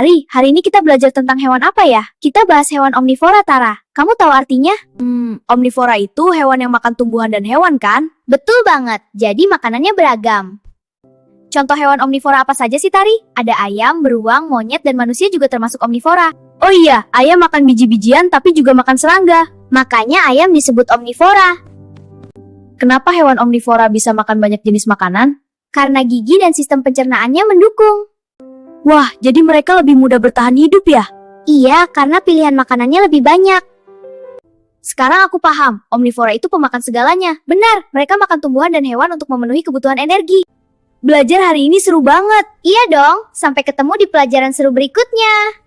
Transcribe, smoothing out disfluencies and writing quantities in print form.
Tari, hari ini kita belajar tentang hewan apa ya? Kita bahas hewan omnivora, Tara. Kamu tahu artinya? Omnivora itu hewan yang makan tumbuhan dan hewan, kan? Betul banget, jadi makanannya beragam. Contoh hewan omnivora apa saja sih, Tari? Ada ayam, beruang, monyet, dan manusia juga termasuk omnivora. Oh iya, ayam makan biji-bijian tapi juga makan serangga. Makanya ayam disebut omnivora. Kenapa hewan omnivora bisa makan banyak jenis makanan? Karena gigi dan sistem pencernaannya mendukung. Wah, jadi mereka lebih mudah bertahan hidup ya? Iya, karena pilihan makanannya lebih banyak. Sekarang aku paham, omnivora itu pemakan segalanya. Benar, mereka makan tumbuhan dan hewan untuk memenuhi kebutuhan energi. Belajar hari ini seru banget. Iya dong, sampai ketemu di pelajaran seru berikutnya.